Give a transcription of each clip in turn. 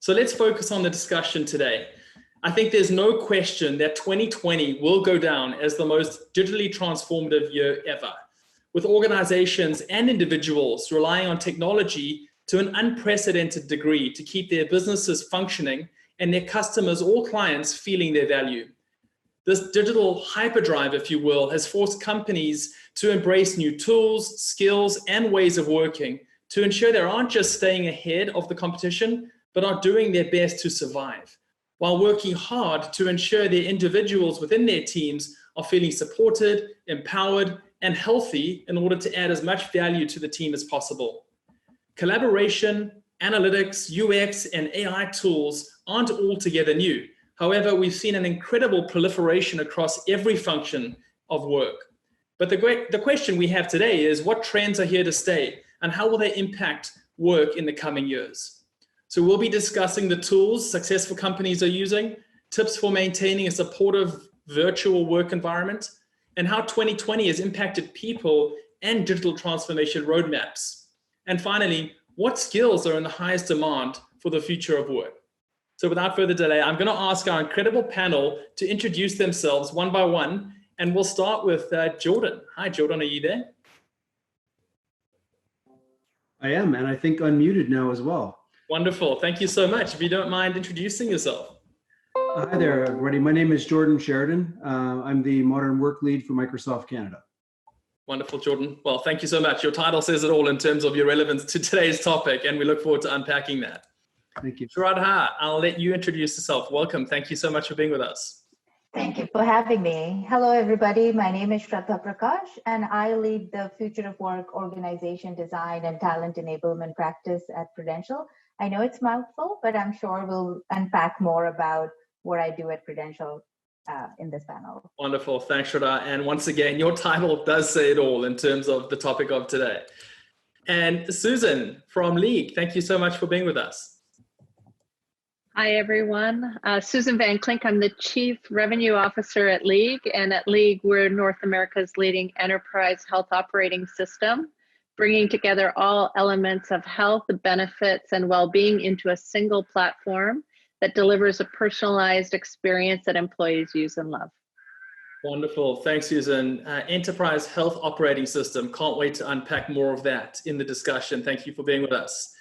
So let's focus on the discussion today. I think there's no question that 2020 will go down as the most digitally transformative year ever, with organizations and individuals relying on technology to an unprecedented degree to keep their businesses functioning and their customers or clients feeling their value. This digital hyperdrive, if you will, has forced companies to embrace new tools, skills, and ways of working to ensure they aren't just staying ahead of the competition, but are doing their best to survive, while working hard to ensure their individuals within their teams are feeling supported, empowered, and healthy in order to add as much value to the team as possible. Collaboration, analytics, UX, and AI tools aren't altogether new. However, we've seen an incredible proliferation across every function of work. But the question we have today is, what trends are here to stay and how will they impact work in the coming years? So we'll be discussing the tools successful companies are using, tips for maintaining a supportive virtual work environment, and how 2020 has impacted people and digital transformation roadmaps. And finally, what skills are in the highest demand for the future of work? So without further delay, I'm going to ask our incredible panel to introduce themselves one by one, and we'll start with Jordan. Hi, Jordan, are you there? I am, and I think unmuted now as well. Wonderful, thank you so much. If you don't mind introducing yourself. Hi there, everybody. My name is Jordan Sheridan. I'm the Modern Work Lead for Microsoft Canada. Wonderful, Jordan. Well, thank you so much. Your title says it all in terms of your relevance to today's topic, and we look forward to unpacking that. Thank you. Shraddha, I'll let you introduce yourself. Welcome. Thank you so much for being with us. Thank you for having me. Hello, everybody. My name is Shraddha Prakash, and I lead the Future of Work Organization Design and Talent Enablement practice at Prudential. I know it's a mouthful, but I'm sure we'll unpack more about what I do at Prudential in this panel. Wonderful. Thanks, Shraddha. And once again, your title does say it all in terms of the topic of today. And Susan from League, thank you so much for being with us. Hi, everyone. Susan Van Klink. I'm the Chief Revenue Officer at League. And at League, we're North America's leading enterprise health operating system, bringing together all elements of health, benefits, and well-being into a single platform that delivers a personalized experience that employees use and love. Wonderful. Thanks, Susan. Enterprise health operating system. Can't wait to unpack more of that in the discussion. Thank you for being with us.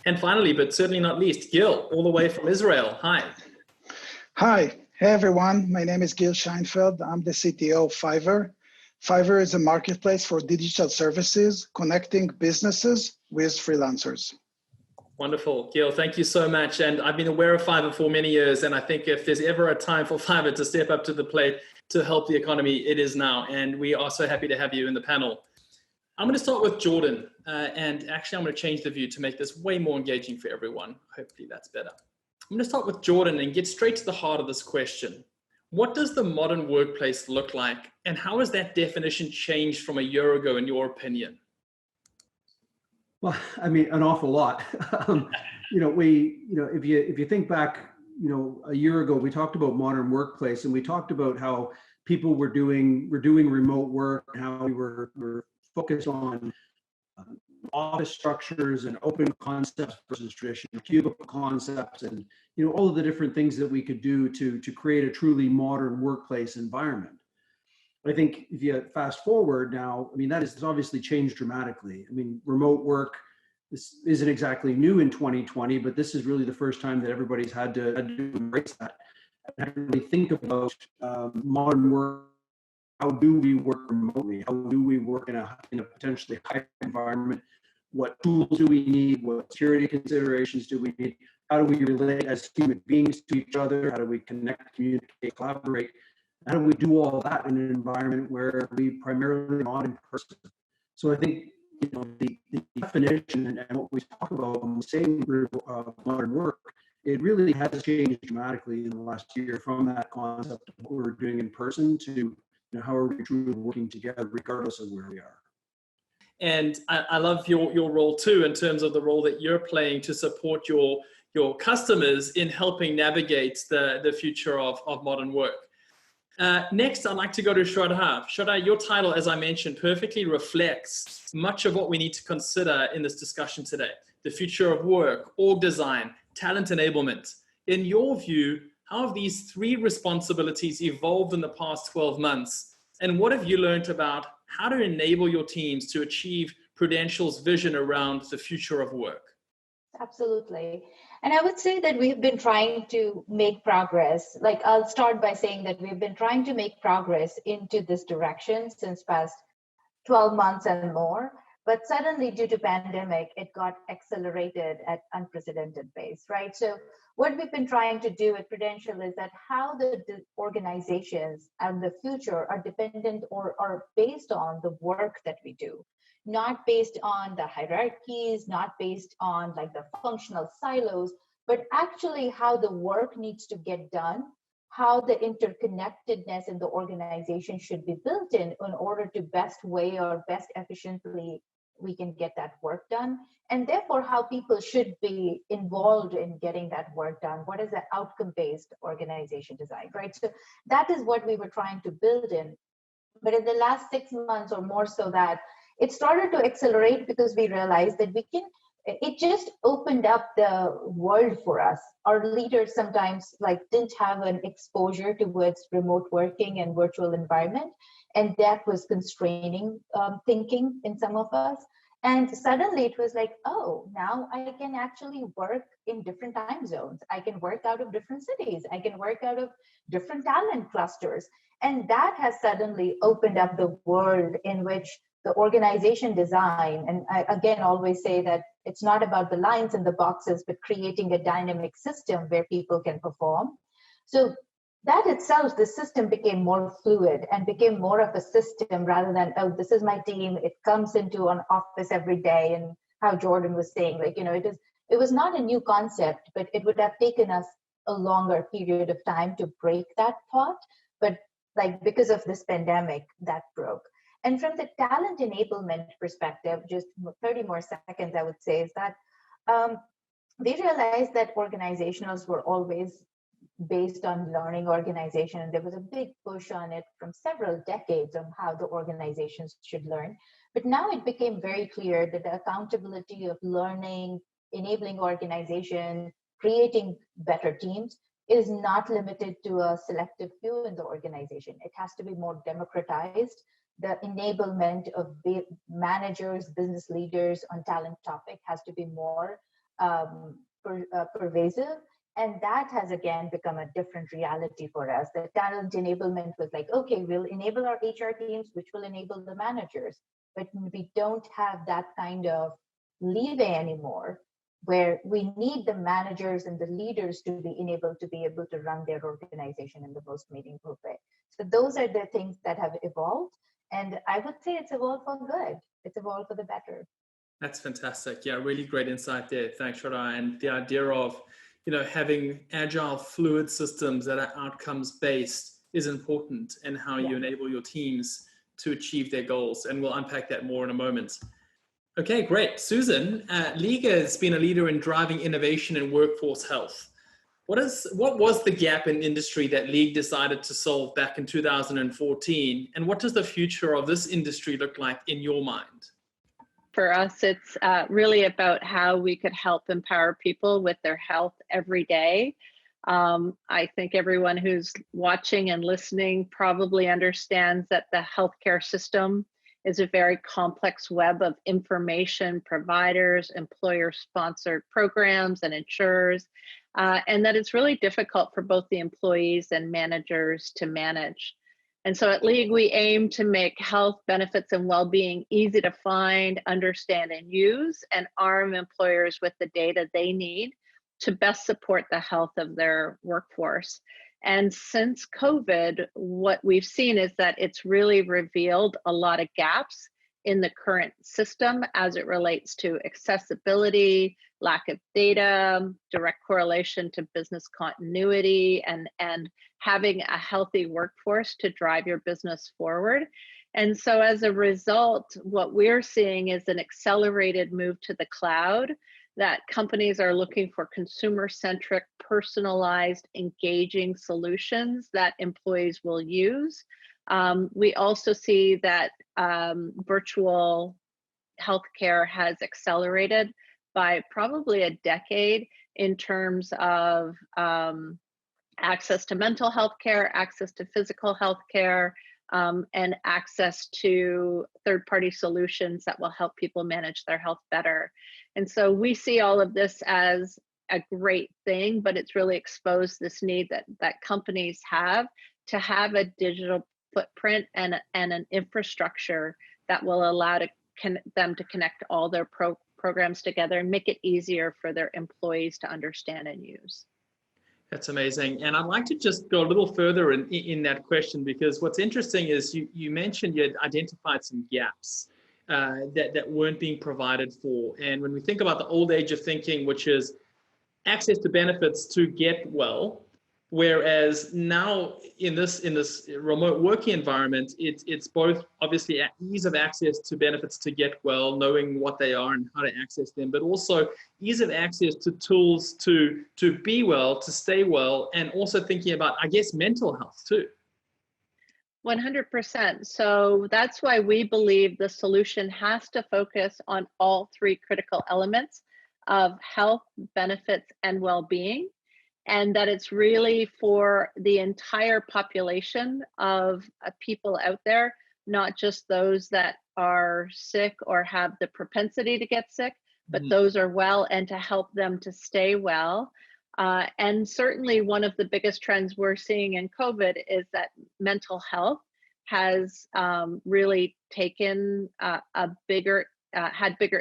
And finally, but certainly not least, Gil, all the way from Israel. Hi. Hi. Hey, everyone. My name is Gil Scheinfeld. I'm the CTO of Fiverr. Fiverr is a marketplace for digital services, connecting businesses with freelancers. Wonderful. Gil, thank you so much. And I've been aware of Fiverr for many years. And I think if there's ever a time for Fiverr to step up to the plate to help the economy, it is now. And we are so happy to have you in the panel. I'm going to start with Jordan. And actually, I'm going to change the view to make this way more engaging for everyone. Hopefully that's better. I'm going to start with Jordan and get straight to the heart of this question. What does the modern workplace look like? And how has that definition changed from a year ago, in your opinion? Well, I mean, an awful lot. If you think back, a year ago, we talked about modern workplace, and we talked about how people were doing remote work, and how we were focused on office structures and open concepts versus traditional cubicle concepts, and all of the different things that we could do to create a truly modern workplace environment. I think if you fast forward now, I mean, that has obviously changed dramatically. I mean, remote work, this isn't exactly new in 2020, but this is really the first time that everybody's had to embrace that and really think about modern work. How do we work remotely? How do we work in a potentially hybrid environment? What tools do we need? What security considerations do we need? How do we relate as human beings to each other? How do we connect, communicate, collaborate? How do we do all that in an environment where we primarily not in person? So I think the definition and what we talk about when we say modern work, it really has changed dramatically in the last year from that concept of what we're doing in person to how are we truly working together regardless of where we are. And I love your role too, in terms of the role that you're playing to support your customers in helping navigate the future of modern work. Next, I'd like to go to Shraddha. Shraddha, your title, as I mentioned, perfectly reflects much of what we need to consider in this discussion today. The future of work, org design, talent enablement. In your view, how have these three responsibilities evolved in the past 12 months? And what have you learned about how to enable your teams to achieve Prudential's vision around the future of work? Absolutely. And I would say that we've been trying to make progress. Like, I'll start by saying that we've been trying to make progress into this direction since past 12 months and more. But suddenly, due to pandemic, it got accelerated at unprecedented pace, right? So what we've been trying to do at Prudential is that how the organizations and the future are dependent or are based on the work that we do, not based on the hierarchies, not based on like the functional silos, but actually how the work needs to get done, how the interconnectedness in the organization should be built in order to best way or best efficiently we can get that work done, and therefore how people should be involved in getting that work done. What is the outcome-based organization design, right? So that is what we were trying to build in. But in the last 6 months or more so that it started to accelerate because we realized that it just opened up the world for us. Our leaders sometimes didn't have an exposure towards remote working and virtual environment. And that was constraining thinking in some of us. And suddenly it was like, oh, now I can actually work in different time zones. I can work out of different cities. I can work out of different talent clusters. And that has suddenly opened up the world in which the organization design, and I again always say that it's not about the lines and the boxes, but creating a dynamic system where people can perform. So that itself, the system became more fluid and became more of a system rather than, oh, this is my team, it comes into an office every day. And how Jordan was saying, it was not a new concept, but it would have taken us a longer period of time to break that thought. But because of this pandemic, that broke. And from the talent enablement perspective, just 30 more seconds, I would say, is that we realized that organizationals were always based on learning organization. And there was a big push on it from several decades on how the organizations should learn. But now it became very clear that the accountability of learning, enabling organization, creating better teams is not limited to a selective few in the organization. It has to be more democratized. The enablement of managers, business leaders on talent topic has to be more pervasive. And that has again become a different reality for us. The talent enablement was like, okay, we'll enable our HR teams, which will enable the managers. But we don't have that kind of leeway anymore, where we need the managers and the leaders to be enabled to be able to run their organization in the most meaningful way. So those are the things that have evolved. And I would say it's evolved for good. It's evolved for the better. That's fantastic. Yeah, really great insight there. Thanks, Shraddha. And the idea of, having agile, fluid systems that are outcomes-based is important, and how you enable your teams to achieve their goals. And we'll unpack that more in a moment. Okay, great. Susan, Liga has been a leader in driving innovation in workforce health. What was the gap in industry that League decided to solve back in 2014? And what does the future of this industry look like in your mind? For us, it's really about how we could help empower people with their health every day. I think everyone who's watching and listening probably understands that the healthcare system is a very complex web of information, providers, employer-sponsored programs, and insurers, and that it's really difficult for both the employees and managers to manage. And so at League, we aim to make health benefits and well-being easy to find, understand, and use, and arm employers with the data they need to best support the health of their workforce. And since COVID, what we've seen is that it's really revealed a lot of gaps in the current system as it relates to accessibility, lack of data, direct correlation to business continuity, and having a healthy workforce to drive your business forward. And so as a result, what we're seeing is an accelerated move to the cloud, that companies are looking for consumer-centric, personalized, engaging solutions that employees will use. We also see that virtual healthcare has accelerated by probably a decade in terms of access to mental health care, access to physical health care, and access to third-party solutions that will help people manage their health better. And so we see all of this as a great thing, but it's really exposed this need that companies have to have a digital footprint and an infrastructure that will allow them to connect all their programs together and make it easier for their employees to understand and use. That's amazing. And I'd like to just go a little further in that question, because what's interesting is you mentioned you had identified some gaps that weren't being provided for. And when we think about the old age of thinking, which is access to benefits to get well, whereas now in this remote working environment, it's both obviously ease of access to benefits to get well, knowing what they are and how to access them, but also ease of access to tools to be well, to stay well, and also thinking about, I guess, mental health too. 100%. So that's why we believe the solution has to focus on all three critical elements of health, benefits, and well-being, and that it's really for the entire population of people out there, not just those that are sick or have the propensity to get sick, but those are well, and to help them to stay well. And certainly one of the biggest trends we're seeing in COVID is that mental health has really taken had bigger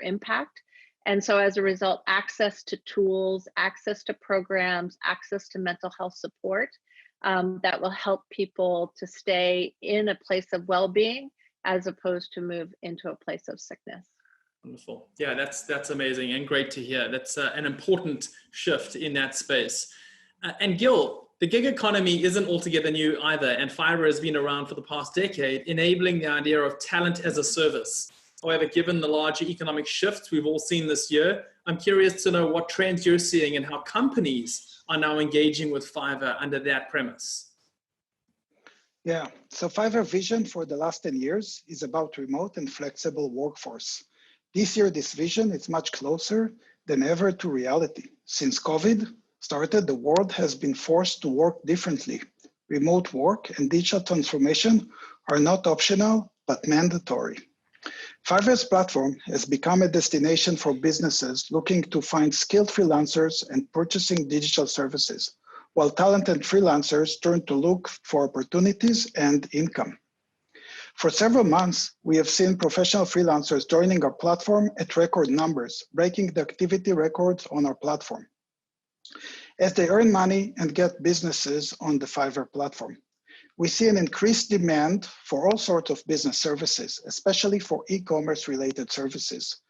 impact. And so as a result, access to tools, access to programs, access to mental health support that will help people to stay in a place of well-being as opposed to move into a place of sickness. Wonderful. Yeah, that's amazing and great to hear. That's an important shift in that space. And Gil, the gig economy isn't altogether new either, and Fiverr has been around for the past decade, enabling the idea of talent as a service. However, given the larger economic shifts we've all seen this year, I'm curious to know what trends you're seeing and how companies are now engaging with Fiverr under that premise. Yeah, so Fiverr vision for the last 10 years is about remote and flexible workforce. This year, this vision is much closer than ever to reality. Since COVID started, the world has been forced to work differently. Remote work and digital transformation are not optional, but mandatory. Fiverr's platform has become a destination for businesses looking to find skilled freelancers and purchasing digital services, while talented freelancers turn to look for opportunities and income. For several months, we have seen professional freelancers joining our platform at record numbers, breaking the activity records on our platform, as they earn money and get businesses on the Fiverr platform. We see an increased demand for all sorts of business services, especially for e-commerce related services.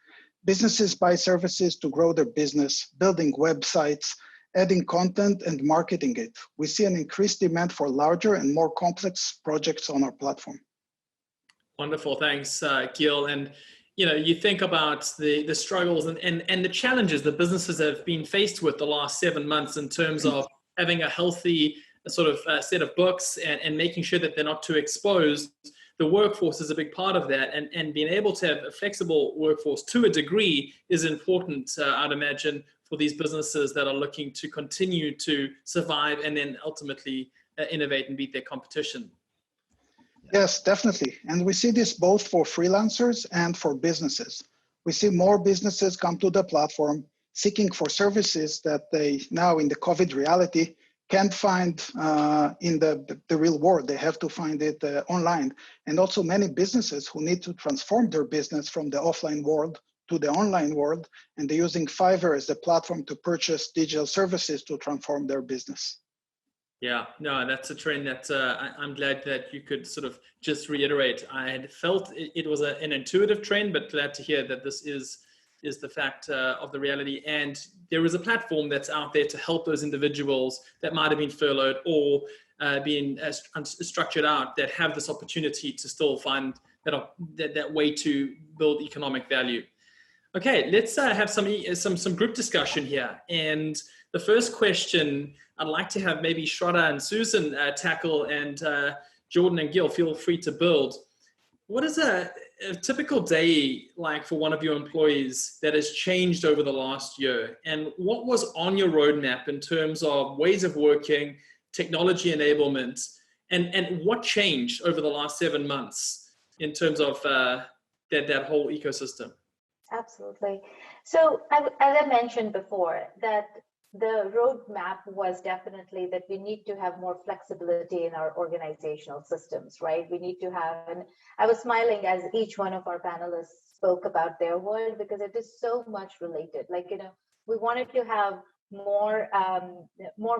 Businesses buy services to grow their business, building websites, adding content and marketing it. We see an increased demand for larger and more complex projects on our platform. Wonderful, thanks, Gil. And you think about the struggles and the challenges that businesses have been faced with the last 7 months in terms of having a healthy sort of set of books and making sure that they're not too exposed. The workforce is a big part of that, and being able to have a flexible workforce to a degree is important, I'd imagine, for these businesses that are looking to continue to survive and then ultimately innovate and beat their competition. Yes, definitely. And we see this both for freelancers and for businesses. We see more businesses come to the platform seeking for services that they now in the COVID reality can't find in the real world. They have to find it online. And also many businesses who need to transform their business from the offline world to the online world, and they're using Fiverr as the platform to purchase digital services to transform their business. Yeah, no, that's a trend that I'm glad that you could sort of just reiterate. I had felt it was an intuitive trend, but glad to hear that this is the fact of the reality. And there is a platform that's out there to help those individuals that might have been furloughed or being structured out that have this opportunity to still find that way to build economic value. Okay, let's have some group discussion here. And the first question I'd like to have maybe Shraddha and Susan tackle, and Jordan and Gil, feel free to build. What is a typical day like for one of your employees that has changed over the last year, and what was on your roadmap in terms of ways of working, technology enablement, and what changed over the last 7 months in terms of that whole ecosystem? Absolutely. So as I mentioned before, that the roadmap was definitely that we need to have more flexibility in our organizational systems, right? We need to have, and I was smiling as each one of our panelists spoke about their world, because it is so much related. Like, we wanted to have more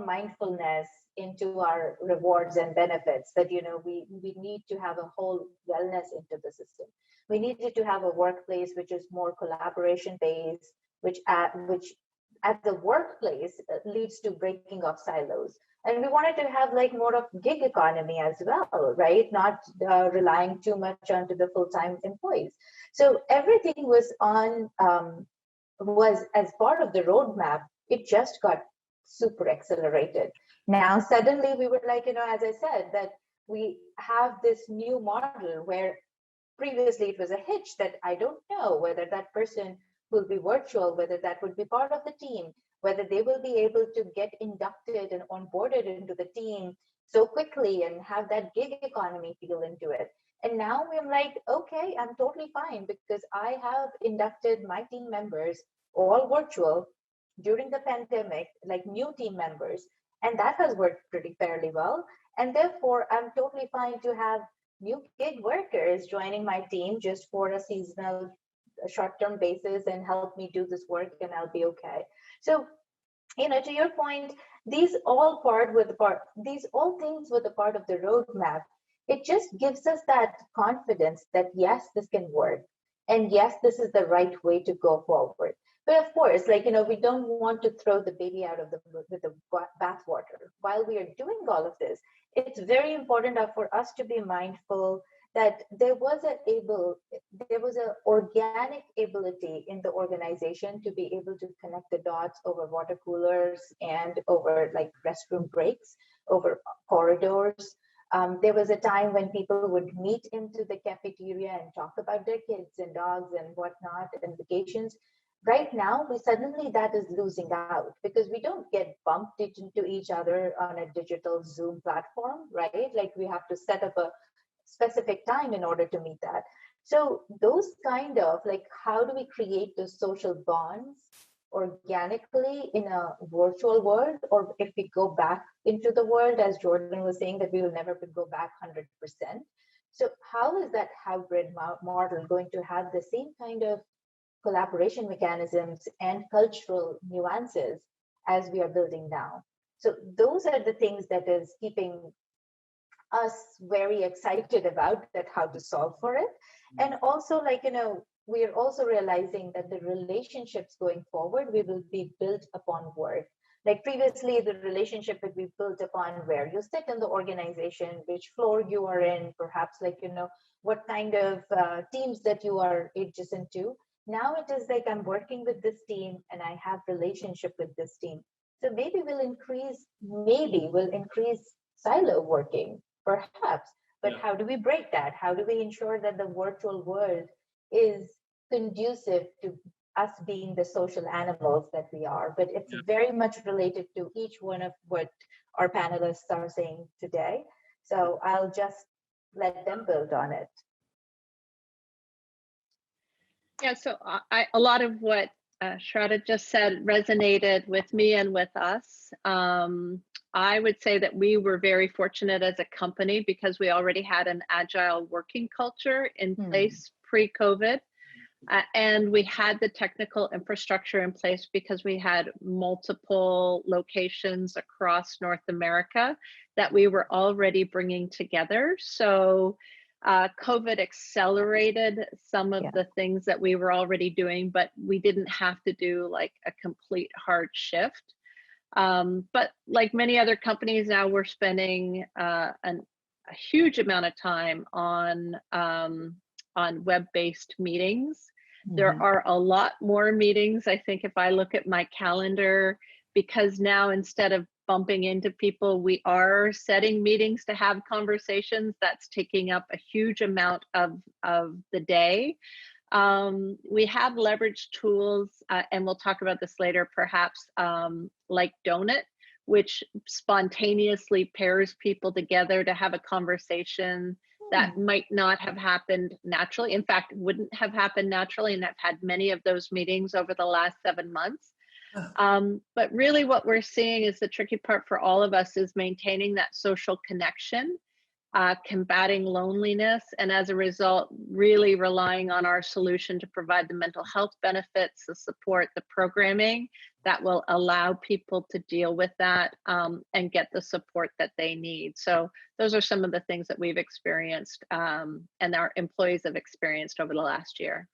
mindfulness into our rewards and benefits, that, we need to have a whole wellness into the system. We needed to have a workplace which is more collaboration based, which at the workplace leads to breaking of silos. And we wanted to have like more of gig economy as well, right? Not relying too much onto the full-time employees. So everything was was as part of the roadmap. It just got super accelerated. Now, suddenly we were like, as I said, that we have this new model where previously it was a hitch that I don't know whether that person will be virtual, whether that would be part of the team, whether they will be able to get inducted and onboarded into the team so quickly and have that gig economy feel into it. And now I'm like, okay, I'm totally fine, because I have inducted my team members all virtual during the pandemic, like new team members, and that has worked pretty fairly well. And therefore, I'm totally fine to have new gig workers joining my team just for a seasonal, short-term basis and help me do this work, and I'll be okay. So, to your point, these all things were the part of the roadmap. It just gives us that confidence that yes, this can work, and yes, this is the right way to go forward. But of course, we don't want to throw the baby out with the bathwater. While we are doing all of this, it's very important for us to be mindful that there was an organic ability in the organization to be able to connect the dots over water coolers and over like restroom breaks, over corridors. There was a time when people would meet into the cafeteria and talk about their kids and dogs and whatnot and vacations. Right now, that is losing out, because we don't get bumped into each other on a digital Zoom platform, right? Like we have to set up a specific time in order to meet that. So those kind of how do we create those social bonds organically in a virtual world, or if we go back into the world, as Jordan was saying, that we will never go back 100%. So how is that hybrid model going to have the same kind of collaboration mechanisms and cultural nuances as we are building now? So those are the things that is keeping us very excited about that, how to solve for it. And also we are also realizing that the relationships going forward, we will be built upon work. Like previously, the relationship would be built upon where you sit in the organization, which floor you are in, perhaps what kind of teams that you are adjacent to. Now it is like I'm working with this team and I have relationship with this team. So maybe we'll increase silo working, perhaps. But how do we break that? How do we ensure that the virtual world is conducive to us being the social animals that we are? But it's very much related to each one of what our panelists are saying today. So I'll just let them build on it. Yeah, so a lot of what Shraddha just said resonated with me and with us. I would say that we were very fortunate as a company because we already had an agile working culture in place pre-COVID. And we had the technical infrastructure in place because we had multiple locations across North America that we were already bringing together. So COVID accelerated some of the things that we were already doing, but we didn't have to do like a complete hard shift. But like many other companies now, we're spending a huge amount of time on web-based meetings. There are a lot more meetings. I think if I look at my calendar, because now instead of bumping into people. We are setting meetings to have conversations. That's taking up a huge amount of the day. We have leveraged tools, and we'll talk about this later, perhaps, like Donut, which spontaneously pairs people together to have a conversation that might not have happened naturally. In fact, wouldn't have happened naturally. And I've had many of those meetings over the last 7 months. But really what we're seeing is the tricky part for all of us is maintaining that social connection, combating loneliness, and as a result, really relying on our solution to provide the mental health benefits, the support, the programming that will allow people to deal with that and get the support that they need. So those are some of the things that we've experienced and our employees have experienced over the last year.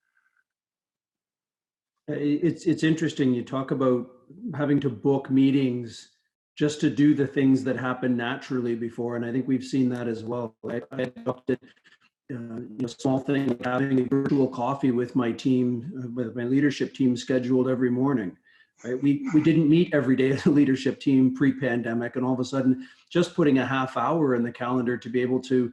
It's interesting. You talk about having to book meetings just to do the things that happen naturally before, and I think we've seen that as well. I adopted small thing like having a virtual coffee with my team, with my leadership team scheduled every morning. Right? We didn't meet every day as a leadership team pre-pandemic, and all of a sudden, just putting a half hour in the calendar to be able to,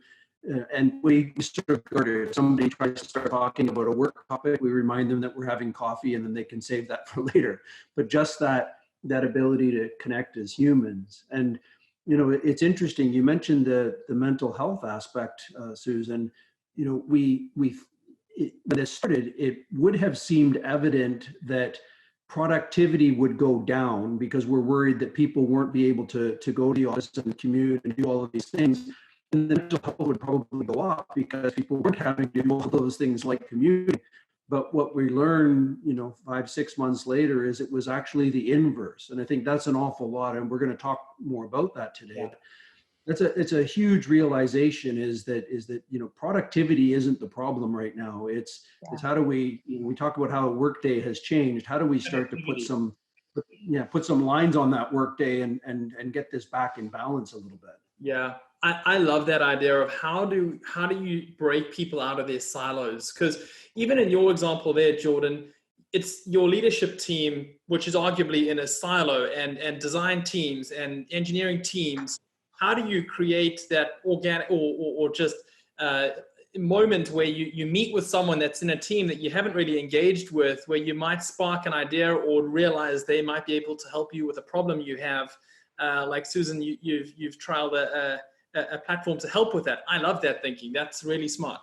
and we sort of, if somebody tries to start talking about a work topic, we remind them that we're having coffee, and then they can save that for later. But just that ability to connect as humans. And it's interesting. You mentioned the mental health aspect, Susan. When this started, it would have seemed evident that productivity would go down because we're worried that people weren't be able to go to the office and commute and do all of these things. And the mental health would probably go up because people weren't having to do all those things like commuting. But what we learned, 5-6 months later, is it was actually the inverse. And I think that's an awful lot. And we're going to talk more about that today. Yeah. It's a huge realization is that productivity isn't the problem right now. It's how do we talk about how a workday has changed. How do we start to put some lines on that workday and get this back in balance a little bit? Yeah. I love that idea of how do you break people out of their silos? Because even in your example there, Jordan, it's your leadership team, which is arguably in a silo, and design teams and engineering teams. How do you create that organic or just moment where you meet with someone that's in a team that you haven't really engaged with, where you might spark an idea or realize they might be able to help you with a problem you have? Like Susan, you've trialed a platform to help with that. I love that thinking. That's really smart.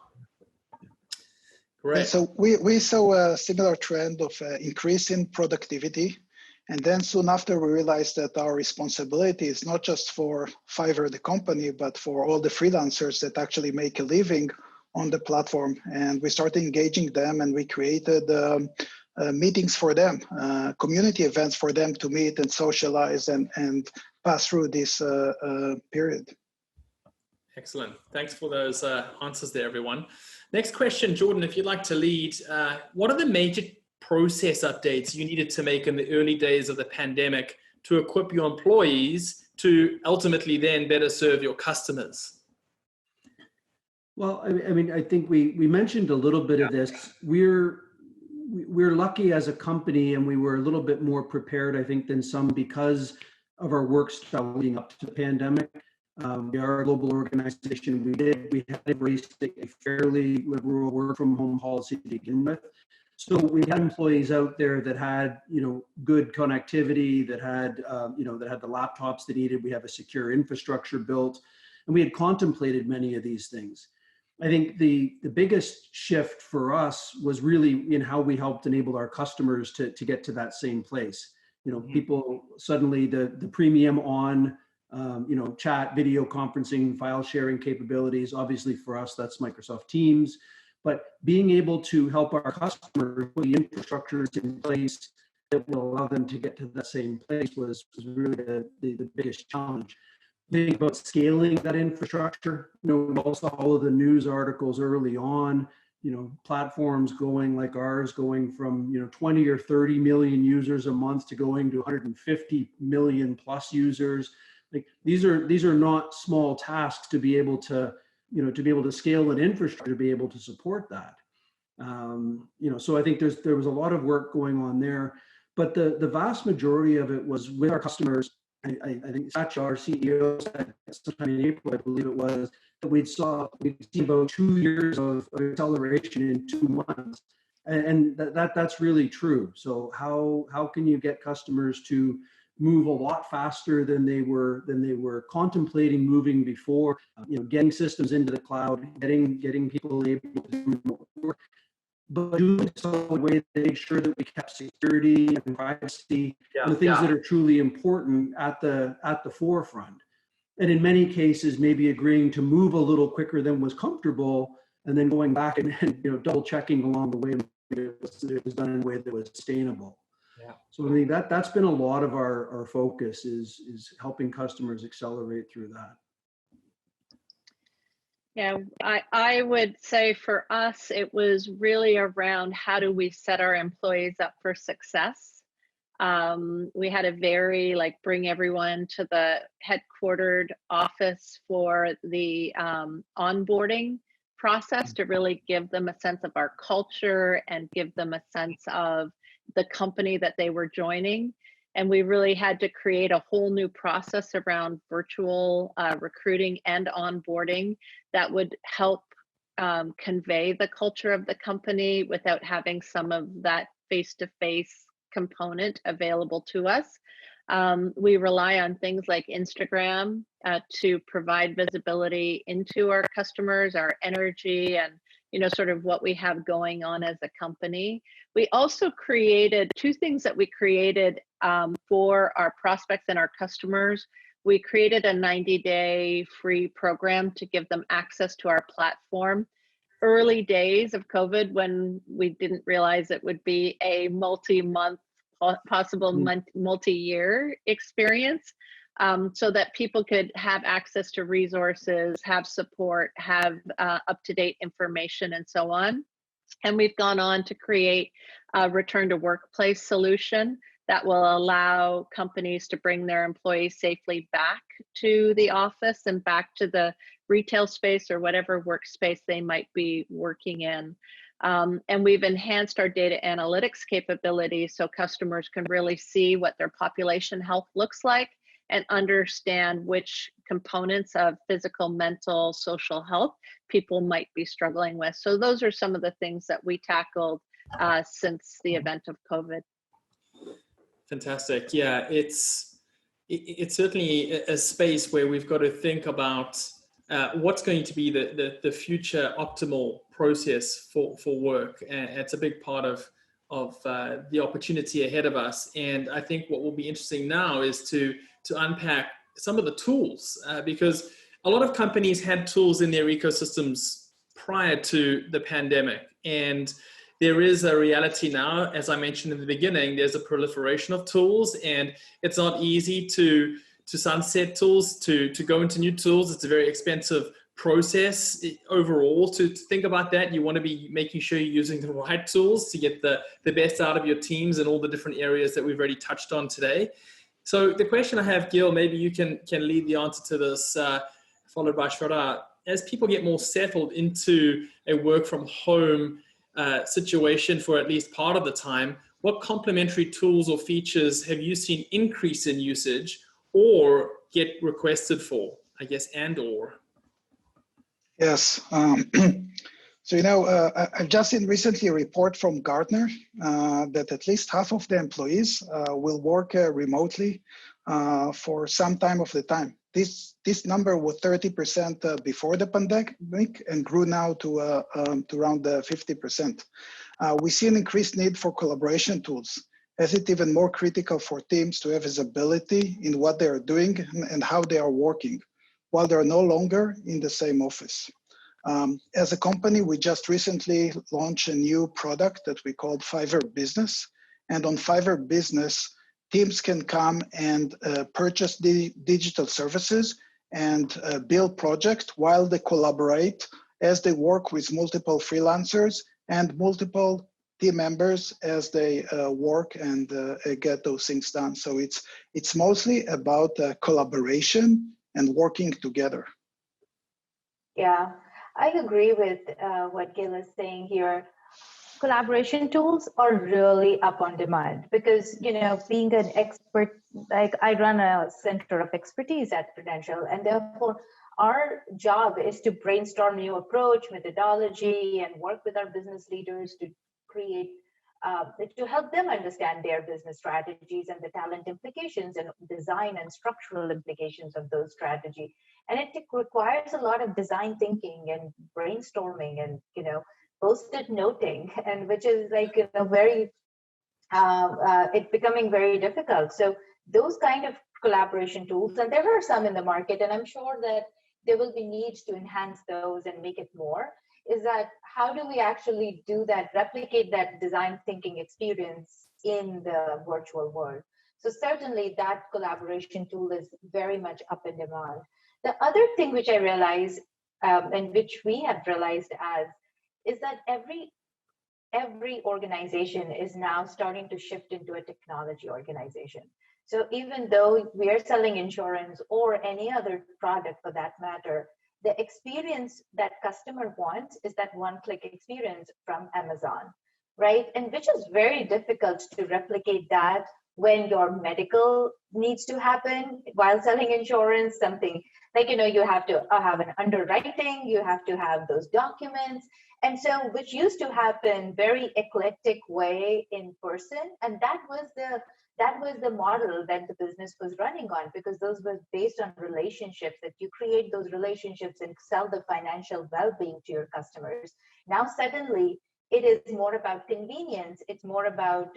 Great. So we saw a similar trend of increase in productivity. And then soon after, we realized that our responsibility is not just for Fiverr, the company, but for all the freelancers that actually make a living on the platform. And we started engaging them, and we created meetings for them, community events for them to meet and socialize and pass through this period. Excellent. Thanks for those answers there, everyone. Next question, Jordan, if you'd like to lead, what are the major process updates you needed to make in the early days of the pandemic to equip your employees to ultimately then better serve your customers? Well, I mean, I think we mentioned a little bit of this. We're lucky as a company, and we were a little bit more prepared, I think, than some because of our work style leading up to the pandemic. We are a global organization. We had embraced a fairly liberal work from home policy to begin with. So we had employees out there that had, good connectivity, that had, that had the laptops they needed. We have a secure infrastructure built, and we had contemplated many of these things. I think the biggest shift for us was really in how we helped enable our customers to get to that same place. People suddenly the premium on chat, video conferencing, file sharing capabilities. Obviously for us, that's Microsoft Teams, but being able to help our customers put the infrastructures in place that will allow them to get to that same place was really the biggest challenge. Think about scaling that infrastructure. Also all of the news articles early on, platforms going like ours, going from 20 or 30 million users a month to going to 150 million plus users. Like these are not small tasks to be able to scale an infrastructure to be able to support that. So I think there was a lot of work going on there, but the vast majority of it was with our customers I think Satya, our CEO, said sometime in April, I believe it was, that we'd see about 2 years of acceleration in 2 months. And that's really true. So how can you get customers to move a lot faster than they were contemplating moving before? Getting systems into the cloud, getting people able to do work, but doing so in a way to make sure that we kept security and privacy and the things that are truly important at the forefront. And in many cases, maybe agreeing to move a little quicker than was comfortable, and then going back and double checking along the way it was done in a way that was sustainable. Yeah. So I think that's been a lot of our focus is helping customers accelerate through that. Yeah, I would say for us, it was really around how do we set our employees up for success. We had a very bring everyone to the headquartered office for the onboarding process to really give them a sense of our culture and give them a sense of the company that they were joining. And we really had to create a whole new process around virtual recruiting and onboarding that would help convey the culture of the company without having some of that face-to-face component available to us. We rely on things like Instagram to provide visibility into our customers, our energy, and sort of what we have going on as a company. We also created 2 things that we created for our prospects and our customers. We created a 90-day free program to give them access to our platform. Early days of COVID, when we didn't realize it would be a multi-month, possible multi-year experience, so that people could have access to resources, have support, have up-to-date information, and so on. And we've gone on to create a return to workplace solution that will allow companies to bring their employees safely back to the office and back to the retail space or whatever workspace they might be working in. And we've enhanced our data analytics capabilities so customers can really see what their population health looks like and understand which components of physical, mental, social health people might be struggling with. So those are some of the things that we tackled since the event of COVID. Fantastic. Yeah, it's certainly a space where we've got to think about what's going to be the future optimal process for work. And it's a big part of the opportunity ahead of us. And I think what will be interesting now is to unpack some of the tools, because a lot of companies had tools in their ecosystems prior to the pandemic. And there is a reality now, as I mentioned in the beginning, there's a proliferation of tools, and it's not easy to sunset tools, to go into new tools. It's a very expensive process overall to think about that. You want to be making sure you're using the right tools to get the best out of your teams in all the different areas that we've already touched on today. So the question I have, Gil, maybe you can lead the answer to this, followed by Shraddha. As people get more settled into a work from home situation for at least part of the time, what complementary tools or features have you seen increase in usage or get requested for, I guess, and or? Yes. So, I've just seen recently a report from Gartner that at least half of the employees will work remotely for some time of the time. This number was 30% before the pandemic and grew now to around 50%. We see an increased need for collaboration tools, as it's even more critical for teams to have visibility in what they are doing and how they are working while they're no longer in the same office. As a company, we just recently launched a new product that we called Fiverr Business. And on Fiverr Business, teams can come and purchase the digital services and build projects while they collaborate as they work with multiple freelancers and multiple team members as they work and get those things done. So it's mostly about collaboration and working together. Yeah, I agree with what Gil is saying here. collaboration tools are really up on demand because, being an expert, like I run a center of expertise at Prudential, and therefore our job is to brainstorm new approach, methodology, and work with our business leaders to create, to help them understand their business strategies and the talent implications and design and structural implications of those strategy. And it requires a lot of design thinking and brainstorming and, post-it noting, and which is like, very, it becoming very difficult. So those kind of collaboration tools, and there are some in the market, and I'm sure that there will be needs to enhance those and make it more, is that how do we actually do that, replicate that design thinking experience in the virtual world? So certainly that collaboration tool is very much up in demand. The other thing which I realize, and which we have realized is that every organization is now starting to shift into a technology organization. So even though we are selling insurance or any other product for that matter, the experience that customer wants is that one-click experience from Amazon, right? And which is very difficult to replicate that when your medical needs to happen while selling insurance, something like, you have to have an underwriting, you have to have those documents. And so, which used to happen very eclectic way in person. And that was the model that the business was running on, because those were based on relationships, that you create those relationships and sell the financial well-being to your customers. Now, suddenly it is more about convenience. It's more about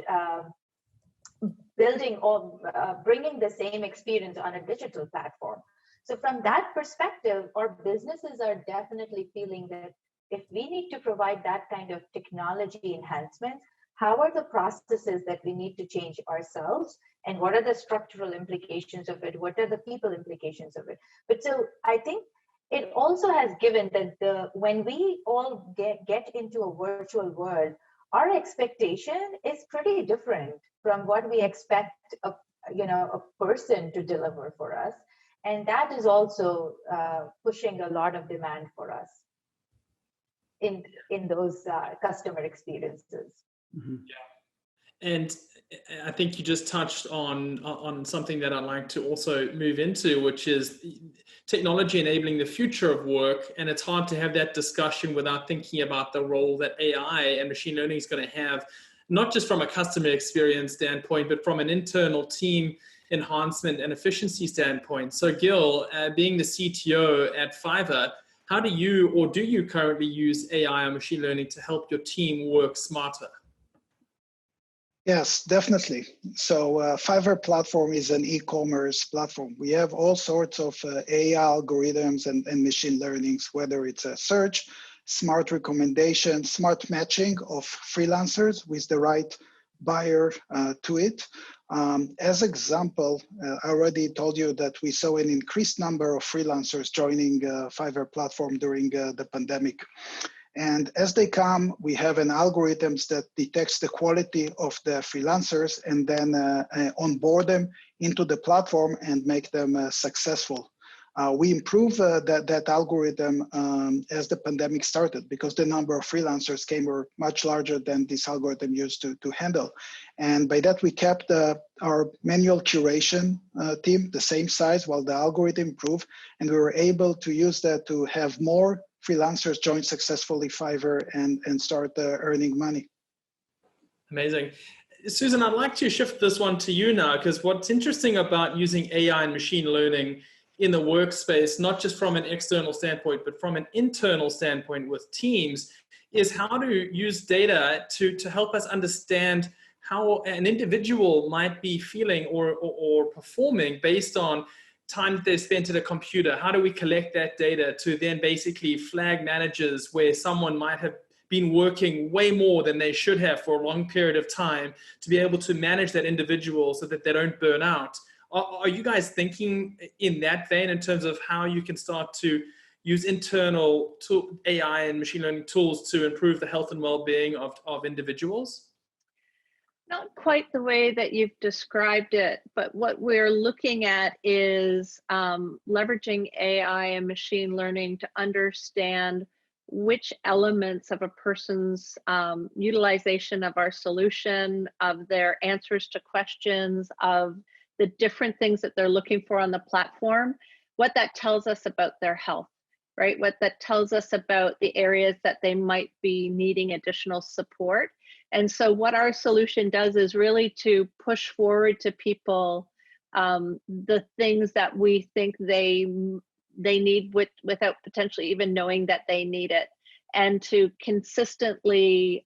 building or bringing the same experience on a digital platform. So from that perspective, our businesses are definitely feeling that if we need to provide that kind of technology enhancement, how are the processes that we need to change ourselves? And what are the structural implications of it? What are the people implications of it? But so I think it also has given that when we all get into a virtual world, our expectation is pretty different from what we expect a person to deliver for us. And that is also pushing a lot of demand for us in those customer experiences. Mm-hmm. Yeah. And I think you just touched on something that I'd like to also move into, which is technology enabling the future of work. And it's hard to have that discussion without thinking about the role that AI and machine learning is going to have, not just from a customer experience standpoint, but from an internal team enhancement and efficiency standpoint. So Gil, being the CTO at Fiverr, how do you currently use AI or machine learning to help your team work smarter? Yes, definitely. So Fiverr platform is an e-commerce platform. We have all sorts of AI algorithms and machine learnings, whether it's a search, smart recommendation, smart matching of freelancers with the right buyer to it. As example, I already told you that we saw an increased number of freelancers joining Fiverr platform during the pandemic. And as they come, we have an algorithms that detects the quality of the freelancers and then onboard them into the platform and make them successful. We improve that algorithm as the pandemic started, because the number of freelancers were much larger than this algorithm used to handle. And by that, we kept our manual curation team the same size while the algorithm improved, and we were able to use that to have more freelancers join successfully Fiverr and start earning money. Amazing. Susan, I'd like to shift this one to you now, because what's interesting about using AI and machine learning in the workspace, not just from an external standpoint, but from an internal standpoint with teams, is how to use data to help us understand how an individual might be feeling or performing based on time that they've spent at a computer. How do we collect that data to then basically flag managers where someone might have been working way more than they should have for a long period of time, to be able to manage that individual so that they don't burn out? Are you guys thinking in that vein in terms of how you can start to use internal AI and machine learning tools to improve the health and well-being of individuals? Not quite the way that you've described it, but what we're looking at is leveraging AI and machine learning to understand which elements of a person's utilization of our solution, of their answers to questions, of the different things that they're looking for on the platform, what that tells us about their health, right? What that tells us about the areas that they might be needing additional support. And so what our solution does is really to push forward to people the things that we think they need without potentially even knowing that they need it, and to consistently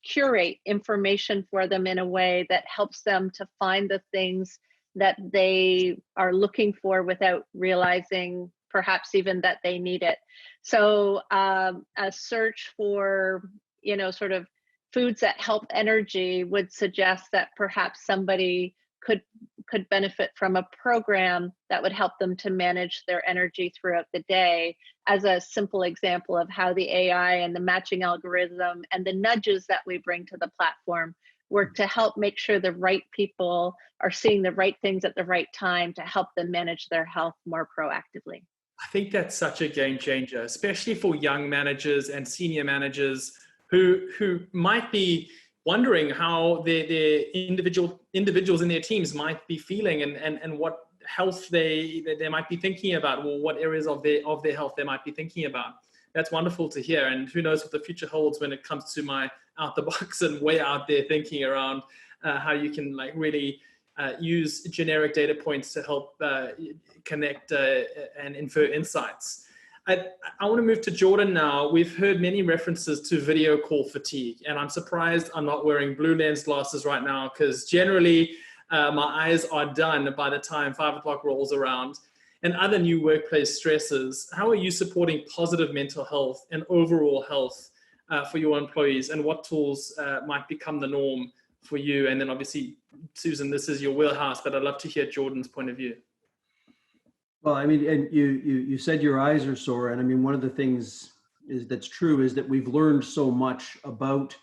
curate information for them in a way that helps them to find the things that they are looking for without realizing perhaps even that they need it. So a search for, sort of foods that help energy would suggest that perhaps somebody could benefit from a program that would help them to manage their energy throughout the day, as a simple example of how the AI and the matching algorithm and the nudges that we bring to the platform work to help make sure the right people are seeing the right things at the right time to help them manage their health more proactively. I think that's such a game changer, especially for young managers and senior managers who might be wondering how their individuals in their teams might be feeling and what health they might be thinking about, or what areas of their health they might be thinking about. That's wonderful to hear. And who knows what the future holds when it comes to my out the box and way out there thinking around how you can really use generic data points to help connect and infer insights. I want to move to Jordan now. We've heard many references to video call fatigue, and I'm surprised I'm not wearing blue lens glasses right now, because generally my eyes are done by the time 5 o'clock rolls around. And other new workplace stresses, how are you supporting positive mental health and overall health for your employees, and what tools might become the norm for you? And then obviously, Susan, this is your wheelhouse, but I'd love to hear Jordan's point of view. Well, I mean, and you said your eyes are sore, and I mean, one of the things that's true is that we've learned so much about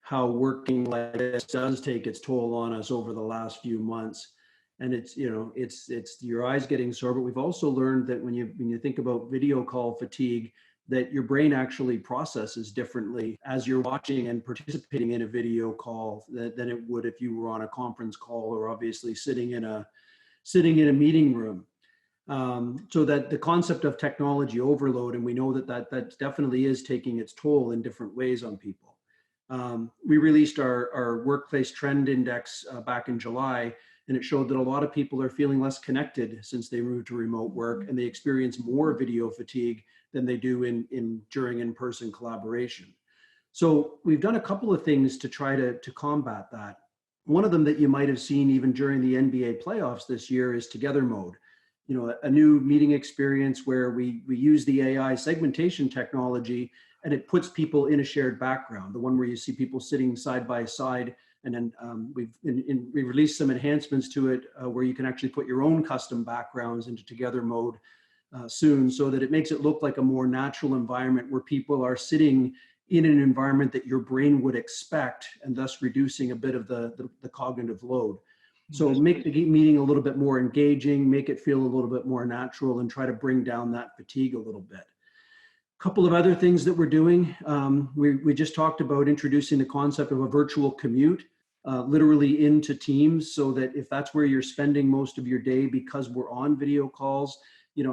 how working like this does take its toll on us over the last few months. And it's your eyes getting sore, but we've also learned that when you think about video call fatigue, that your brain actually processes differently as you're watching and participating in a video call than it would if you were on a conference call, or obviously sitting in a meeting room. So that the concept of technology overload, and we know that definitely is taking its toll in different ways on people. We released our workplace trend index back in July, and it showed that a lot of people are feeling less connected since they moved to remote work, and they experience more video fatigue than they do during in-person collaboration. So we've done a couple of things to try to combat that. One of them that you might have seen even during the NBA playoffs this year is Together Mode. A new meeting experience where we use the AI segmentation technology, and it puts people in a shared background, the one where you see people sitting side by side. And then we released some enhancements to it where you can actually put your own custom backgrounds into Together Mode soon, so that it makes it look like a more natural environment where people are sitting in an environment that your brain would expect, and thus reducing a bit of the cognitive load. So make the meeting a little bit more engaging, make it feel a little bit more natural, and try to bring down that fatigue a little bit. A couple of other things that we're doing. We just talked about introducing the concept of a virtual commute, literally into Teams, so that if that's where you're spending most of your day because we're on video calls,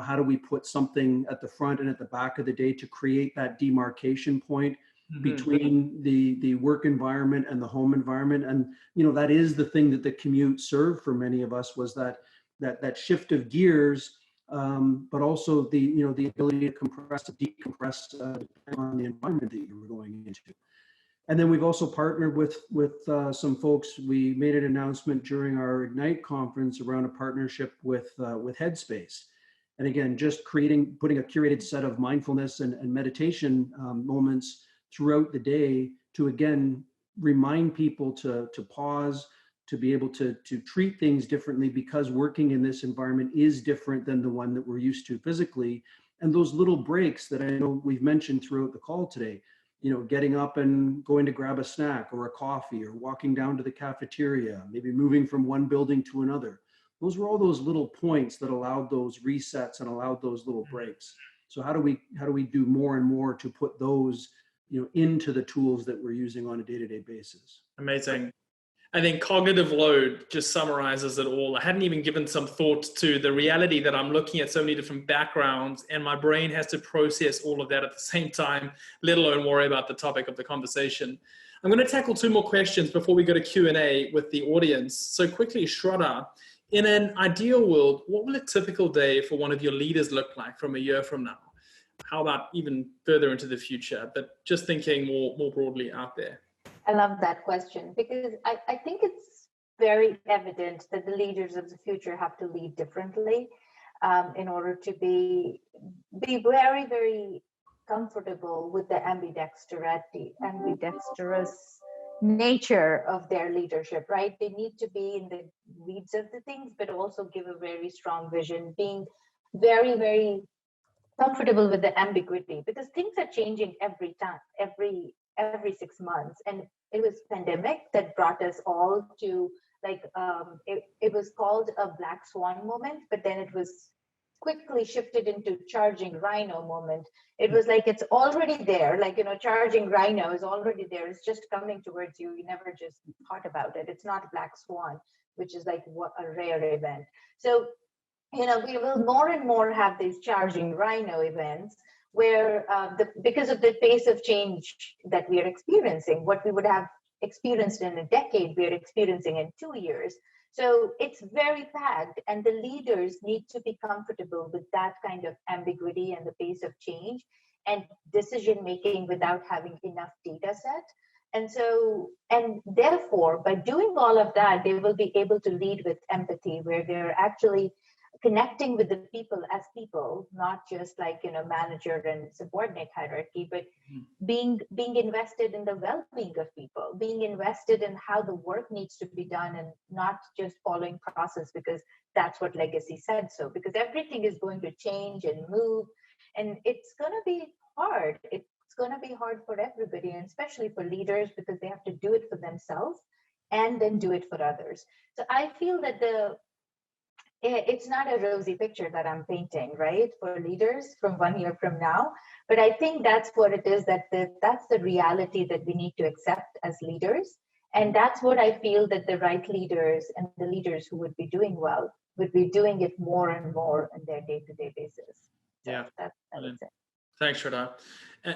how do we put something at the front and at the back of the day to create that demarcation point between the work environment and the home environment? And that is the thing that the commute served for many of us, was that shift of gears, but also the ability to compress, to decompress, depending on the environment that you were going into. And then we've also partnered with some folks. We made an announcement during our Ignite conference around a partnership with Headspace. And again, just putting a curated set of mindfulness and meditation moments throughout the day to, again, remind people to pause, to be able to treat things differently, because working in this environment is different than the one that we're used to physically. And those little breaks that I know we've mentioned throughout the call today, getting up and going to grab a snack or a coffee, or walking down to the cafeteria, maybe moving from one building to another. Those were all those little points that allowed those resets and allowed those little breaks. So how do we do more and more to put those, into the tools that we're using on a day-to-day basis? Amazing. I think cognitive load just summarizes it all. I hadn't even given some thought to the reality that I'm looking at so many different backgrounds and my brain has to process all of that at the same time, let alone worry about the topic of the conversation. I'm going to tackle 2 more questions before we go to Q&A with the audience. So quickly, Shraddha, in an ideal world, what will a typical day for one of your leaders look like from a year from now? How about even further into the future, but just thinking more broadly out there? I love that question because I think it's very evident that the leaders of the future have to lead differently in order to be very, very comfortable with the ambidextrous nature of their leadership, right? They need to be in the weeds of the things, but also give a very strong vision, being very, very comfortable with the ambiguity because things are changing every time, every 6 months. And it was pandemic that brought us all to it was called a black swan moment, but then it was quickly shifted into charging rhino moment. It was like, it's already there. Charging rhino is already there. It's just coming towards you. You never just thought about it. It's not black swan, which is like a rare event. So, we will more and more have these charging rhino events where because of the pace of change that we are experiencing, what we would have experienced in a decade, we are experiencing in 2 years. So it's very packed, and the leaders need to be comfortable with that kind of ambiguity and the pace of change and decision making without having enough data set. And therefore, by doing all of that, they will be able to lead with empathy, where they're actually connecting with the people as people, not just manager and subordinate hierarchy, but being invested in the well-being of people, being invested in how the work needs to be done and not just following process because that's what legacy said so, because everything is going to change and move, and it's going to be hard. It's going to be hard for everybody, and especially for leaders, because they have to do it for themselves and then do it for others. So I feel that it's not a rosy picture that I'm painting, right, for leaders from 1 year from now. But I think that's what it is, that's the reality that we need to accept as leaders. And that's what I feel that the right leaders and the leaders who would be doing well would be doing it more and more on their day-to-day basis. So yeah. That's it. Thanks, Shraddha.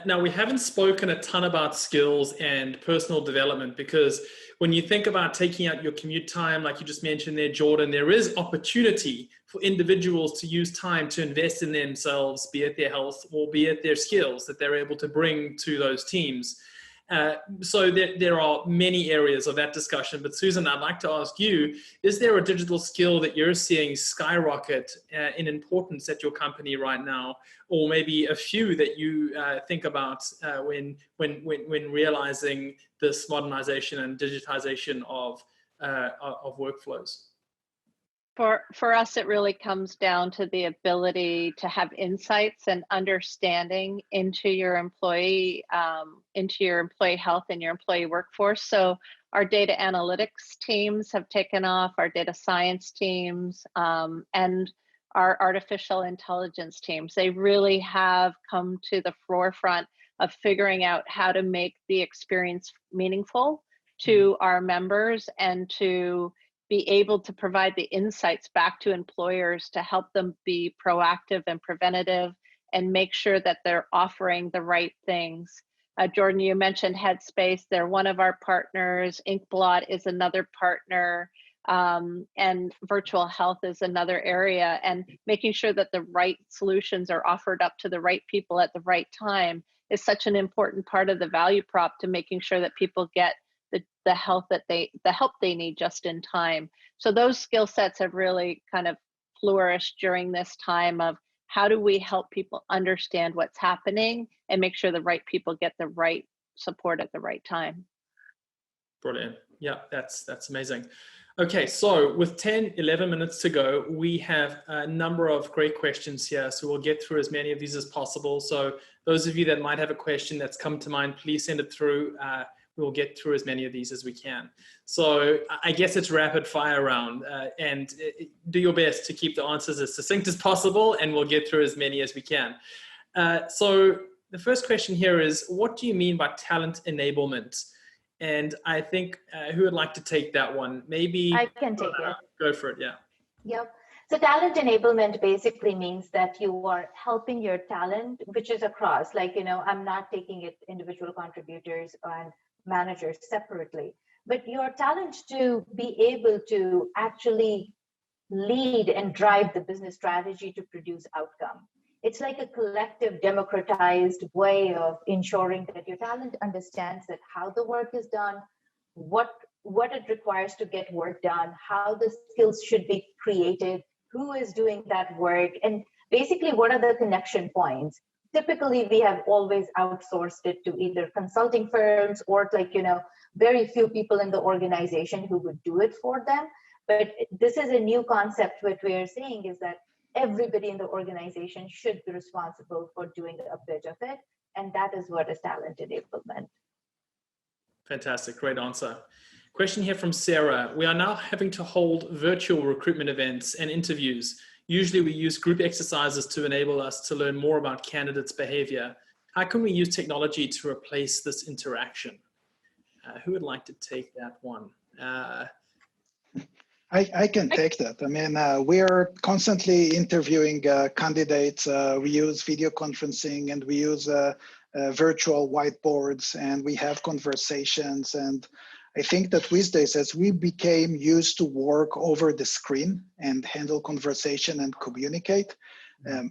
Now, we haven't spoken a ton about skills and personal development, because when you think about taking out your commute time, like you just mentioned there, Jordan, there is opportunity for individuals to use time to invest in themselves, be it their health or be it their skills that they're able to bring to those teams. So there are many areas of that discussion. But Susan, I'd like to ask you, is there a digital skill that you're seeing skyrocket in importance at your company right now, or maybe a few that you think about when realizing this modernization and digitization of workflows? For us, it really comes down to the ability to have insights and understanding into your employee health and your employee workforce. So our data analytics teams have taken off, our data science teams, and our artificial intelligence teams. They really have come to the forefront of figuring out how to make the experience meaningful to our members and to be able to provide the insights back to employers to help them be proactive and preventative and make sure that they're offering the right things. Jordan, you mentioned Headspace. They're one of our partners. Inkblot is another partner. And virtual health is another area. And making sure that the right solutions are offered up to the right people at the right time is such an important part of the value prop to making sure that people get the help they need just in time. So those skill sets have really kind of flourished during this time of how do we help people understand what's happening and make sure the right people get the right support at the right time. Brilliant. Yeah, that's amazing. Okay, so with 10, 11 minutes to go, we have a number of great questions here. So we'll get through as many of these as possible. So those of you that might have a question that's come to mind, please send it through. We'll get through as many of these as we can. So I guess it's rapid fire round, and do your best to keep the answers as succinct as possible, and we'll get through as many as we can. So the first question here is, what do you mean by talent enablement? And I think who would like to take that one? Maybe I can take it. Go for it. Yeah. Yep. So talent enablement basically means that you are helping your talent, which is across, like, I'm not taking it individual contributors and managers separately, but your talent to be able to actually lead and drive the business strategy to produce outcome. It's like a collective democratized way of ensuring that your talent understands that how the work is done, what it requires to get work done, how the skills should be created, who is doing that work, and basically what are the connection points. Typically, we have always outsourced it to either consulting firms or very few people in the organization who would do it for them. But this is a new concept. What we are saying is that everybody in the organization should be responsible for doing a bit of it. And that is what is talent enablement. Fantastic. Great answer. Question here from Sarah. We are now having to hold virtual recruitment events and interviews. Usually we use group exercises to enable us to learn more about candidates' behavior. How can we use technology to replace this interaction? Who would like to take that one? I can take that. I mean, we're constantly interviewing candidates. We use video conferencing and we use virtual whiteboards and we have conversations. And I think that these days, as we became used to work over the screen and handle conversation and communicate,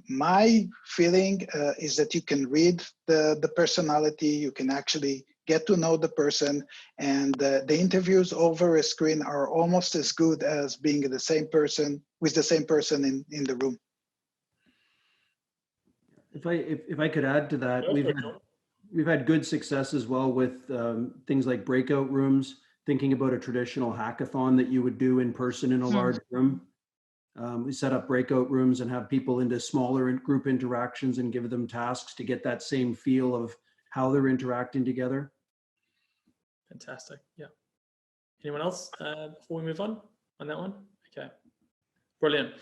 my feeling is that you can read the personality, you can actually get to know the person, and the interviews over a screen are almost as good as being the same person with the same person in the room. If I could add to that, we've had good success as well with things like breakout rooms, thinking about a traditional hackathon that you would do in person in a large room. We set up breakout rooms and have people into smaller group interactions and give them tasks to get that same feel of how they're interacting together. Fantastic. Yeah. Anyone else before we move on that one? Okay. Brilliant.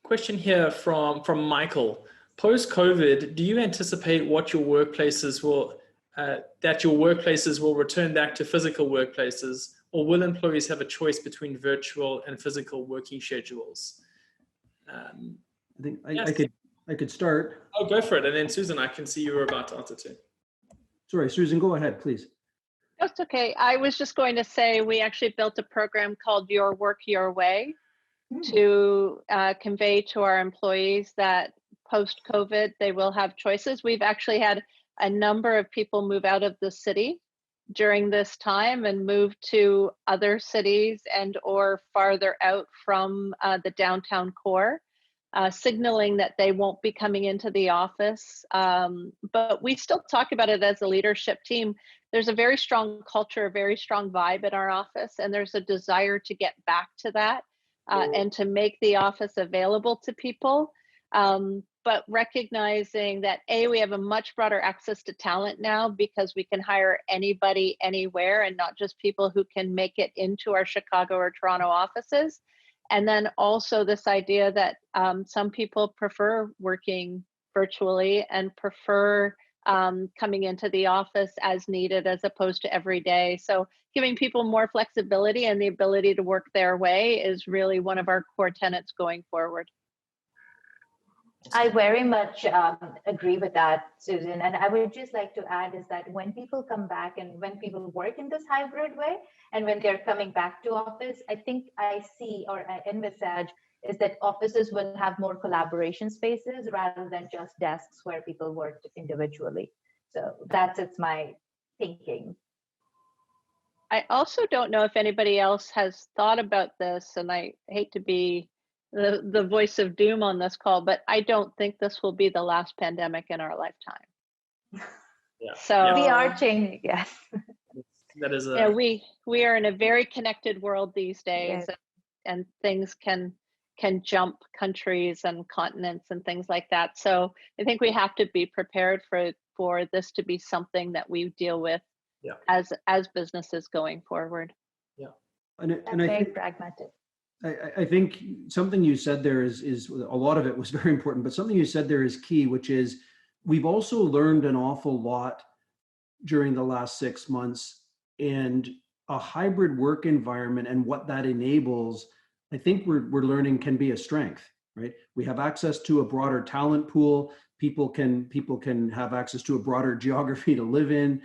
Question here from Michael. Post-COVID, do you anticipate what your workplaces will return back to physical workplaces, or will employees have a choice between virtual and physical working schedules? I think yes. I could start. Oh, go for it. And then Susan, I can see you were about to answer too. Sorry, Susan, go ahead, please. That's okay. I was just going to say we actually built a program called Your Work, Your Way to convey to our employees that post-COVID, they will have choices. We've actually had a number of people move out of the city during this time and move to other cities and or farther out from the downtown core, signaling that they won't be coming into the office. But we still talk about it as a leadership team. There's a very strong culture, a very strong vibe in our office, and there's a desire to get back to that and to make the office available to people. But recognizing that we have a much broader access to talent now because we can hire anybody anywhere and not just people who can make it into our Chicago or Toronto offices. And then also this idea that some people prefer working virtually and prefer coming into the office as needed as opposed to every day. So giving people more flexibility and the ability to work their way is really one of our core tenets going forward. I very much agree with that, Susan. And I would just like to add is that when people come back and when people work in this hybrid way, and when they're coming back to office, I think I see or I envisage is that offices will have more collaboration spaces rather than just desks where people work individually. So it's my thinking. I also don't know if anybody else has thought about this, and I hate to be the voice of doom on this call, but I don't think this will be the last pandemic in our lifetime. Yeah. So we are changing, yes. That is we are in a very connected world these days, yes. and things can jump countries and continents and things like that. So I think we have to be prepared for this to be something that we deal with as businesses going forward. Yeah. And I very think pragmatic. I think something you said there is a lot of it was very important, but something you said there is key, which is we've also learned an awful lot during the last 6 months, and a hybrid work environment and what that enables, I think we're learning can be a strength, right? We have access to a broader talent pool. People can have access to a broader geography to live in.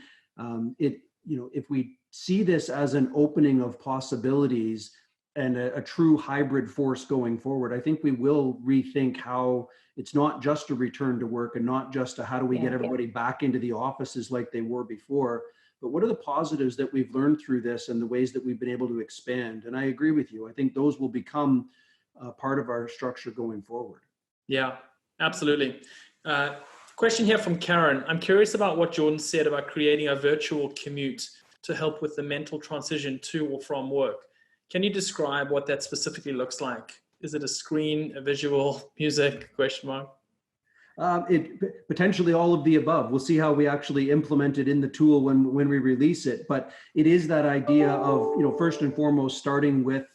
If we see this as an opening of possibilities and a true hybrid force going forward, I think we will rethink how it's not just a return to work and not just a how do we get everybody back into the offices like they were before, but what are the positives that we've learned through this and the ways that we've been able to expand. And I agree with you. I think those will become part of our structure going forward. Yeah, absolutely. Question here from Karen. I'm curious about what Jordan said about creating a virtual commute to help with the mental transition to or from work. Can you describe what that specifically looks like? Is it a screen, a visual, music, question mark? It potentially all of the above. We'll see how we actually implement it in the tool when we release it. But it is that idea of, first and foremost, starting with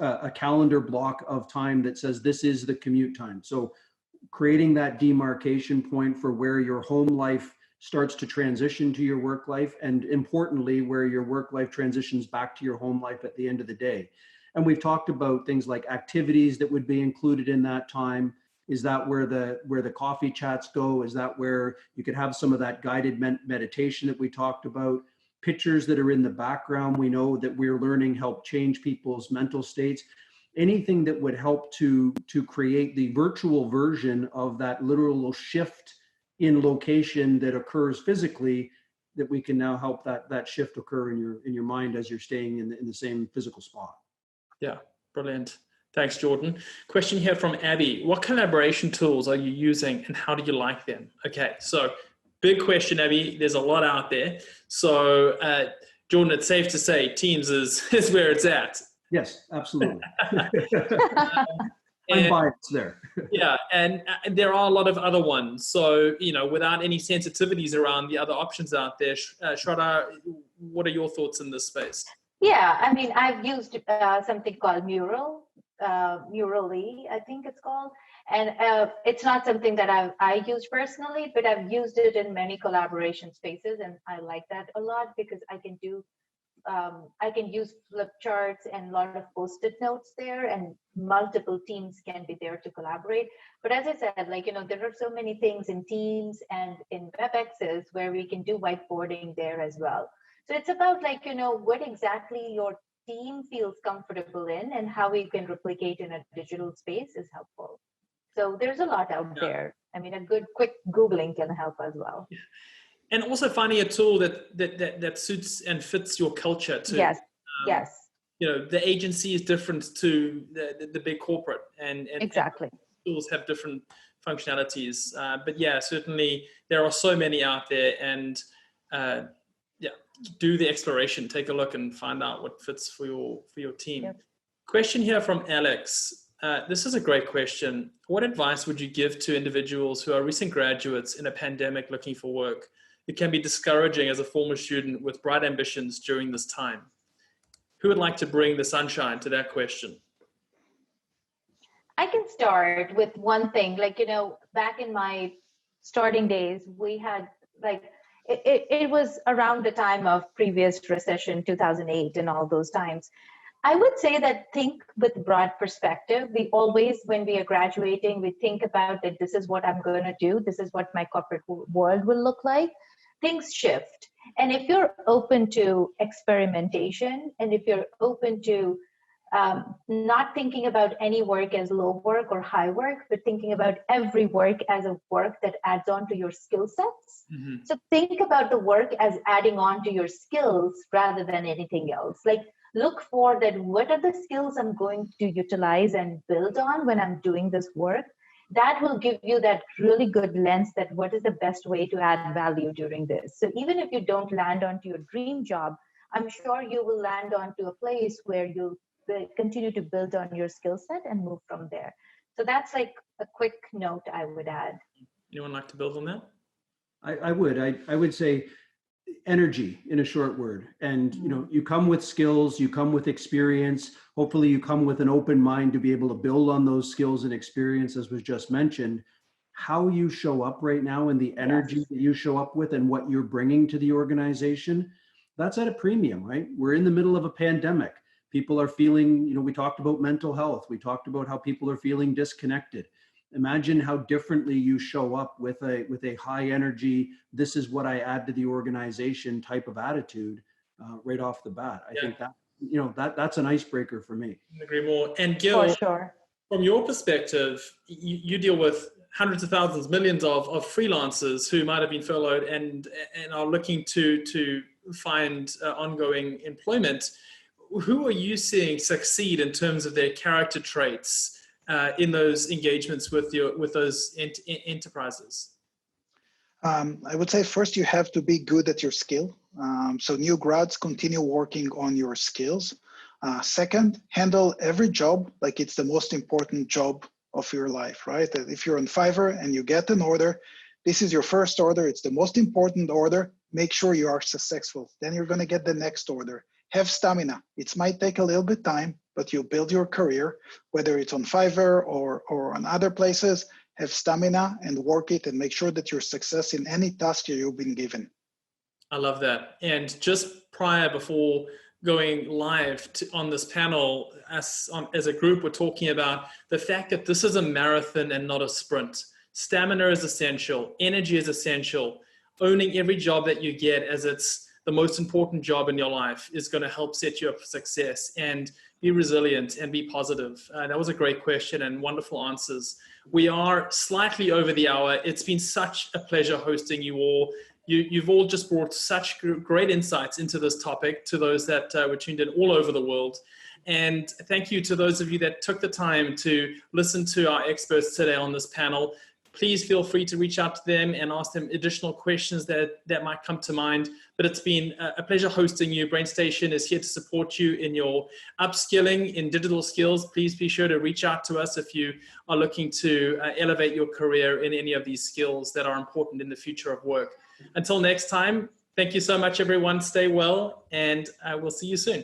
a calendar block of time that says this is the commute time. So creating that demarcation point for where your home life starts to transition to your work life, and importantly, where your work life transitions back to your home life at the end of the day. And we've talked about things like activities that would be included in that time. Is that where the coffee chats go? Is that where you could have some of that guided meditation that we talked about? Pictures that are in the background, we know that we're learning help change people's mental states. Anything that would help to create the virtual version of that literal shift in location that occurs physically, that we can now help that shift occur in your mind as you're staying in the same physical spot. Yeah, brilliant. Thanks, Jordan. Question here from Abby. What collaboration tools are you using and how do you like them? Okay, so big question, Abby. There's a lot out there. So, Jordan, it's safe to say Teams is where it's at. Yes, absolutely. I'm biased there. Yeah, and there are a lot of other ones. So, without any sensitivities around the other options out there, Shraddha, what are your thoughts in this space? Yeah, I mean, I've used something called Mural, Mural-y, I think it's called. And it's not something that I use personally, but I've used it in many collaboration spaces. And I like that a lot because I can use flip charts and a lot of post-it notes there, and multiple teams can be there to collaborate. But as I said, there are so many things in Teams and in WebExes where we can do whiteboarding there as well. So it's about what exactly your team feels comfortable in and how we can replicate in a digital space is helpful. So there's a lot out there. I mean, a good quick Googling can help as well. And also finding a tool that suits and fits your culture too. Yes. Yes. The agency is different to the big corporate, and exactly. And tools have different functionalities. But yeah, certainly there are so many out there, and do the exploration. Take a look and find out what fits for your team. Yep. Question here from Alex. This is a great question. What advice would you give to individuals who are recent graduates in a pandemic looking for work? It can be discouraging as a former student with bright ambitions during this time. Who would like to bring the sunshine to that question? I can start with one thing. Back in my starting days, we had it was around the time of previous recession, 2008 and all those times. I would say that think with broad perspective. We always, when we are graduating, we think about that this is what I'm going to do. This is what my corporate world will look like. Things shift. And if you're open to experimentation, and if you're open to not thinking about any work as low work or high work, but thinking about every work as a work that adds on to your skill sets. Mm-hmm. So think about the work as adding on to your skills rather than anything else. Look for that. What are the skills I'm going to utilize and build on when I'm doing this work? That will give you that really good lens that what is the best way to add value during this. So even if you don't land onto your dream job, I'm sure you will land onto a place where you'll continue to build on your skill set and move from there. So that's a quick note I would add. Anyone like to build on that? I would say energy, in a short word. And you come with skills, you come with experience. Hopefully you come with an open mind to be able to build on those skills and experience, as was just mentioned. How you show up right now and the energy that you show up with and what you're bringing to the organization, that's at a premium, right? We're in the middle of a pandemic. People are feeling, we talked about mental health. We talked about how people are feeling disconnected. Imagine how differently you show up with a high energy, this is what I add to the organization type of attitude right off the bat. I think that, that's an icebreaker for me. I agree more. And Gil, for sure, from your perspective, you deal with hundreds of thousands, millions of freelancers who might have been furloughed and are looking to find ongoing employment. Who are you seeing succeed in terms of their character traits in those engagements with those enterprises? I would say first you have to be good at your skill. So new grads continue working on your skills. Second, handle every job like it's the most important job of your life, right? If you're on Fiverr and you get an order, this is your first order, it's the most important order, make sure you are successful. Then you're gonna get the next order. Have stamina. It might take a little bit time, but you build your career, whether it's on Fiverr or on other places. Have stamina and work it and make sure that you're success in any task you've been given. I love that. And just before going live on this panel, as a group, we're talking about the fact that this is a marathon and not a sprint. Stamina is essential. Energy is essential. Owning every job that you get as it's the most important job in your life is going to help set you up for success. And be resilient and be positive. That was a great question and wonderful answers. We are slightly over the hour. It's been such a pleasure hosting you all. You've all just brought such great insights into this topic to those that were tuned in all over the world. And thank you to those of you that took the time to listen to our experts today on this panel. Please feel free to reach out to them and ask them additional questions that might come to mind. But it's been a pleasure hosting you. BrainStation is here to support you in your upskilling in digital skills. Please be sure to reach out to us if you are looking to elevate your career in any of these skills that are important in the future of work. Until next time, thank you so much, everyone. Stay well, and we'll see you soon.